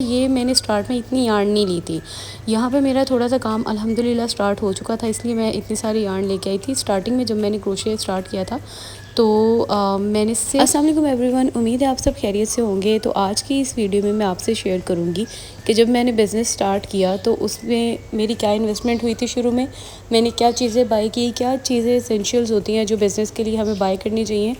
ये मैंने स्टार्ट में इतनी यार्न नहीं ली थी। यहाँ पे मेरा थोड़ा सा काम अल्हम्दुलिल्लाह स्टार्ट हो चुका था, इसलिए मैं इतनी सारी यार्न लेके आई थी। स्टार्टिंग में जब मैंने क्रोशे स्टार्ट किया था तो मैंने से अस्सलाम वालेकुम एवरीवन, उम्मीद है आप सब खैरियत से होंगे। तो आज की इस वीडियो में मैं आपसे शेयर करूँगी कि जब मैंने बिज़नेस स्टार्ट किया तो उसमें मेरी क्या इन्वेस्टमेंट हुई थी। शुरू में मैंने क्या चीज़ें बाई की, क्या चीज़ें एसेंशियल्स होती हैं जो बिज़नेस के लिए हमें बाई करनी चाहिए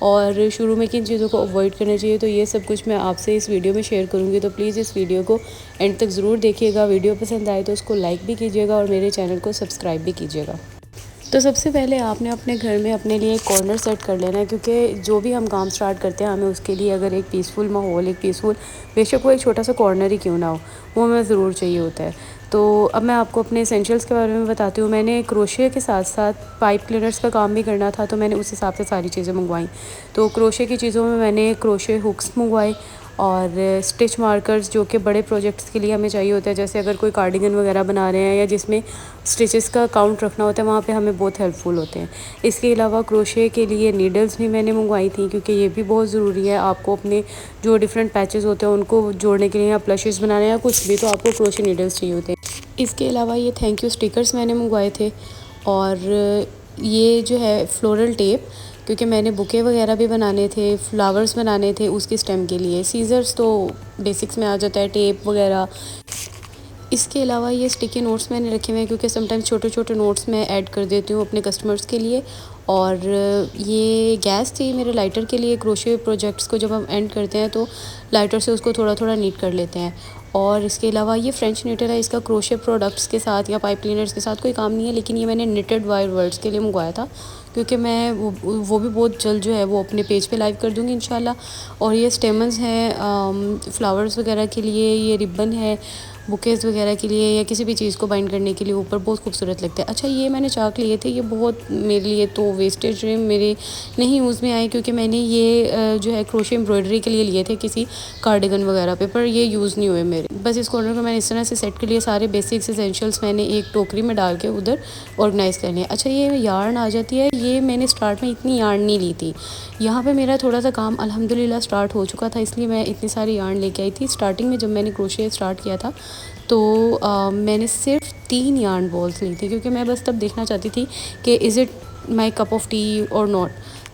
और शुरू में किन चीज़ों को अवॉइड करना चाहिए। तो ये सब कुछ मैं आपसे इस वीडियो में शेयर करूँगी। तो प्लीज़ इस वीडियो को एंड तक ज़रूर देखिएगा। वीडियो पसंद आए तो उसको लाइक भी कीजिएगा और मेरे चैनल को सब्सक्राइब भी कीजिएगा। तो सबसे पहले आपने अपने घर में अपने लिए एक कॉर्नर सेट कर लेना है, क्योंकि जो भी हम काम स्टार्ट करते हैं हमें उसके लिए अगर एक पीसफुल माहौल, एक पीसफुल, बेशक वो एक छोटा सा कॉर्नर ही क्यों ना हो, वो हमें ज़रूर चाहिए होता है। तो अब मैं आपको अपने एसेंशियल्स के बारे में बताती हूँ। मैंने क्रोशे के साथ साथ पाइप क्लीनर्स का काम भी करना था, तो मैंने उस हिसाब से सारी चीज़ें मंगवाई। तो क्रोशे की चीज़ों में मैंने क्रोशे हुक्स मंगवाए और स्टिच मार्कर्स, जो कि बड़े प्रोजेक्ट्स के लिए हमें चाहिए होता है, जैसे अगर कोई कार्डिगन वगैरह बना रहे हैं या जिसमें स्टिचेस का काउंट रखना होता है, वहाँ पे हमें बहुत हेल्पफुल होते हैं। इसके अलावा क्रोशे के लिए नीडल्स भी मैंने मंगवाई थी, क्योंकि ये भी बहुत ज़रूरी है। आपको अपने जो डिफरेंट पैचेस होते हैं उनको जोड़ने के लिए या प्लशेस बनाने या कुछ भी, तो आपको क्रोशे नीडल्स चाहिए होते हैं। इसके अलावा ये थैंक यू स्टिकर्स मैंने मंगवाए थे और ये जो है फ्लोरल टेप, क्योंकि मैंने बुके वगैरह भी बनाने थे, फ्लावर्स बनाने थे उसकी स्टेम के लिए। सीज़र्स तो बेसिक्स में आ जाता है, टेप वगैरह। इसके अलावा ये स्टिकी नोट्स मैंने रखे हुए हैं, क्योंकि समटाइम्स छोटे छोटे नोट्स मैं ऐड कर देती हूँ अपने कस्टमर्स के लिए। और ये गैस थी मेरे लाइटर के लिए। क्रोशे प्रोजेक्ट्स को जब हम एंड करते हैं तो लाइटर से उसको थोड़ा थोड़ा नीट कर लेते हैं। और इसके अलावा ये फ्रेंच नीटर है। इसका क्रोशे प्रोडक्ट्स के साथ या पाइप क्लीनर्स के साथ कोई काम नहीं है, लेकिन ये मैंने निटेड वायर वर्ड्स के लिए मंगवाया था, क्योंकि मैं वो भी बहुत जल्द जो है वो अपने पेज पे लाइव कर दूँगी इंशाल्लाह। और ये स्टेमन्स हैं फ्लावर्स वगैरह के लिए, ये रिबन है बुकेज़ वगैरह के लिए या किसी भी चीज़ को बाइंड करने के लिए ऊपर, बहुत खूबसूरत लगता है। अच्छा, ये मैंने चाक लिए थे, ये बहुत मेरे लिए तो वेस्टेज रहे, मेरे नहीं यूज़ में आए, क्योंकि मैंने ये जो है क्रोशे एम्ब्रॉयडरी के लिए लिए थे किसी कार्डिगन वगैरह पे, पर ये यूज़ नहीं हुए मेरे। बस इस कॉर्नर को मैंने इस तरह से सेट कर लिया। सारे बेसिक्स एसेंशियल्स मैंने एक टोकरी में डाल के उधर ऑर्गेनाइज़ कर लिया। अच्छा, ये यार्न आ जाती है। ये मैंने स्टार्ट में इतनी यार्न नहीं ली थी। यहाँ पे मेरा थोड़ा सा काम अल्हम्दुलिल्लाह स्टार्ट हो चुका था, इसलिए मैं इतनी सारी यार्न लेके आई थी। स्टार्टिंग में जब मैंने क्रोशे स्टार्ट किया था तो मैंने सिर्फ 3 यार्न बॉल्स ली थी, क्योंकि मैं बस तब देखना चाहती थी कि is it my cup of T और नॉट।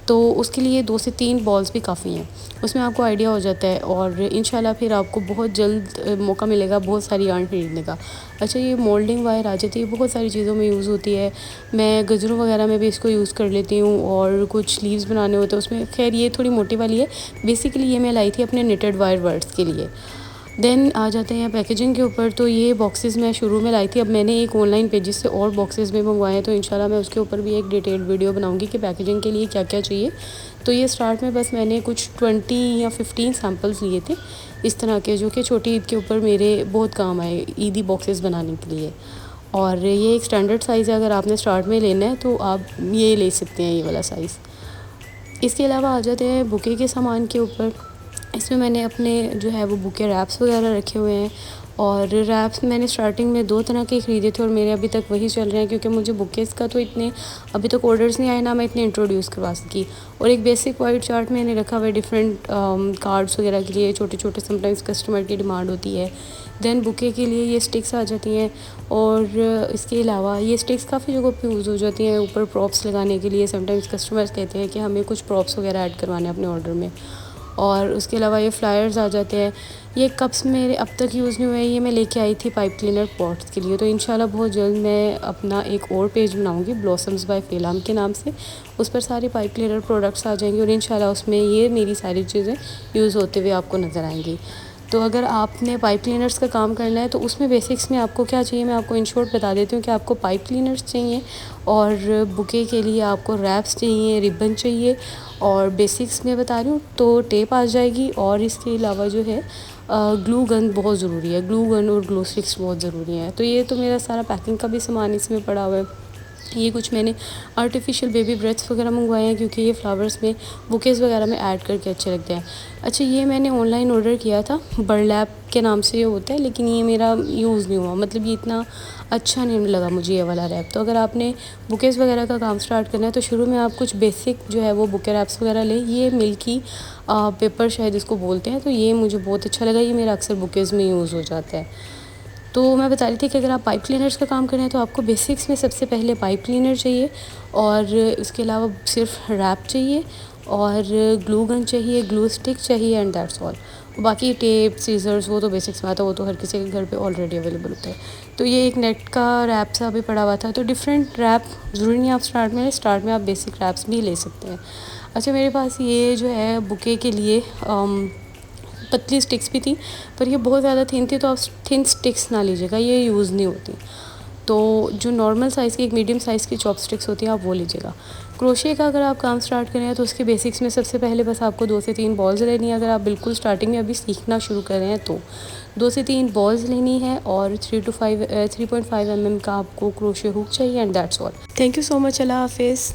तो उसके लिए 2 से 3 बॉल्स भी काफ़ी हैं, उसमें आपको आइडिया हो जाता है। और इंशाल्लाह फिर आपको बहुत जल्द मौका मिलेगा बहुत सारी यार्न खरीदने का। अच्छा, ये मोल्डिंग वायर आ जाती है, बहुत सारी चीज़ों में यूज़ होती है। मैं गजरों वगैरह में भी इसको यूज़ कर लेती हूँ, और कुछ लीव्स बनाने होते हैं उसमें। खैर, ये थोड़ी मोटी वाली है। बेसिकली ये मैं लाई थी अपने निटेड वायर वर्ड्स के लिए। देन आ जाते हैं पैकेजिंग के ऊपर। तो ये बॉक्सेस मैं शुरू में लाई थी, अब मैंने एक ऑनलाइन पेजेस से और बॉक्सेस भी मंगवाए हैं, तो इंशाल्लाह मैं उसके ऊपर भी एक डिटेल्ड वीडियो बनाऊंगी कि पैकेजिंग के लिए क्या क्या चाहिए। तो ये स्टार्ट में बस मैंने कुछ 20 या 15 सैम्पल्स लिए थे इस तरह के, जो कि छोटी ईद के ऊपर मेरे बहुत काम आए ईदी बॉक्सेस बनाने के लिए। और ये एक स्टैंडर्ड साइज़ है, अगर आपने स्टार्ट में लेना है तो आप ये ले सकते हैं, ये वाला साइज़। इसके अलावा आ जाते हैं बुके के सामान के ऊपर। इसमें मैंने अपने जो है वो बुके रैप्स वगैरह रखे हुए हैं, और रैप्स मैंने स्टार्टिंग में 2 तरह के ख़रीदे थे और मेरे अभी तक वही चल रहे हैं, क्योंकि मुझे बुकेज़ का तो इतने अभी तक ऑर्डर्स नहीं आए, ना मैं इतने इंट्रोड्यूस करवा सकी। और एक बेसिक वाइट चार्ट मैंने रखा हुआ है डिफरेंट कार्ड्स वगैरह के लिए, छोटे छोटे समटाइम्स कस्टमर की डिमांड होती है। देन बुके के लिए ये स्टिक्स आ जाती हैं, और इसके अलावा ये स्टिक्स काफ़ी जगहों पे यूज़ हो जाती हैं ऊपर प्रॉप्स लगाने के लिए। समटाइम्स कस्टमर्स कहते हैं कि हमें कुछ प्रॉप्स वगैरह ऐड करवाने हैं अपने ऑर्डर में। और उसके अलावा ये फ्लायर्स आ जाते हैं। ये कप्स मेरे अब तक यूज़ नहीं हुए, ये मैं लेके आई थी पाइप क्लीनर पॉट्स के लिए। तो इंशाल्लाह बहुत जल्द मैं अपना एक और पेज बनाऊंगी ब्लॉसम्स बाय फ़ेलाम के नाम से, उस पर सारे पाइप क्लीनर प्रोडक्ट्स आ जाएंगे और इंशाल्लाह उसमें ये मेरी सारी चीज़ें यूज़ होते हुए आपको नज़र आएंगी। तो अगर आपने पाइप क्लीनर्स का काम करना है तो उसमें बेसिक्स में आपको क्या चाहिए, मैं आपको इन शॉर्ट बता देती हूँ कि आपको पाइप क्लीनर्स चाहिए, और बुके के लिए आपको रैप्स चाहिए, रिबन चाहिए, और बेसिक्स में बता रही हूँ तो टेप आ जाएगी। और इसके अलावा जो है ग्लू गन बहुत ज़रूरी है, ग्लू गन और ग्लू स्टिक्स बहुत ज़रूरी है। तो ये तो मेरा सारा पैकिंग का भी सामान इसमें पड़ा हुआ है। ये कुछ मैंने आर्टिफिशियल बेबी ब्रेथ्स वगैरह मंगवाए हैं, क्योंकि ये फ्लावर्स में बुकेज़ वगैरह में ऐड करके अच्छे लगते हैं। अच्छा, ये मैंने ऑनलाइन ऑर्डर किया था, बर्लैप के नाम से ये होता है, लेकिन ये मेरा यूज़ नहीं हुआ, मतलब ये इतना अच्छा नहीं लगा मुझे ये वाला रैप। तो अगर आपने बुकेज़ वगैरह का काम स्टार्ट करना है तो शुरू में आप कुछ बेसिक जो है वो बुके रैप्स वगैरह लें। ये मिल्की पेपर शायद इसको बोलते हैं, तो ये मुझे बहुत अच्छा लगा, ये मेरा अक्सर बुकेज़ में यूज़ हो जाता है। तो मैं बता रही थी कि अगर आप पाइप क्लीनर्स का काम कर रहे हैं तो आपको बेसिक्स में सबसे पहले पाइप क्लीनर चाहिए, और इसके अलावा सिर्फ रैप चाहिए, और ग्लू गन चाहिए, ग्लू स्टिक चाहिए, एंड दैट्स ऑल। बाकी टेप, सीजर्स, वो तो बेसिक्स में आता है, वो तो हर किसी के घर पे ऑलरेडी अवेलेबल होता है। तो ये एक नेट का रैप सा भी पड़ा हुआ था। तो डिफरेंट रैप, ज़रूरी नहीं आप स्टार्ट में आप बेसिक रैप्स भी ले सकते हैं। अच्छा, मेरे पास ये जो है बुके के लिए पतली स्टिक्स भी थी, पर ये बहुत ज़्यादा थिन थी, तो आप थिन स्टिक्स ना लीजिएगा, ये यूज़ नहीं होती। तो जो नॉर्मल साइज़ की, एक मीडियम साइज़ की चॉप स्टिक्स होती हैं, आप वो लीजिएगा। क्रोशे का अगर आप काम स्टार्ट करें हैं तो उसके बेसिक्स में सबसे पहले बस आपको 2 से 3 बॉल्स लेनी है। अगर आप बिल्कुल स्टार्टिंग में अभी सीखना शुरू कर रहे हैं तो 2 से 3 बॉल्स लेनी है, और 3.5 mm का आपको क्रोशे हुक चाहिए, and that's all. Thank you so much. अल्लाह हाफिज़।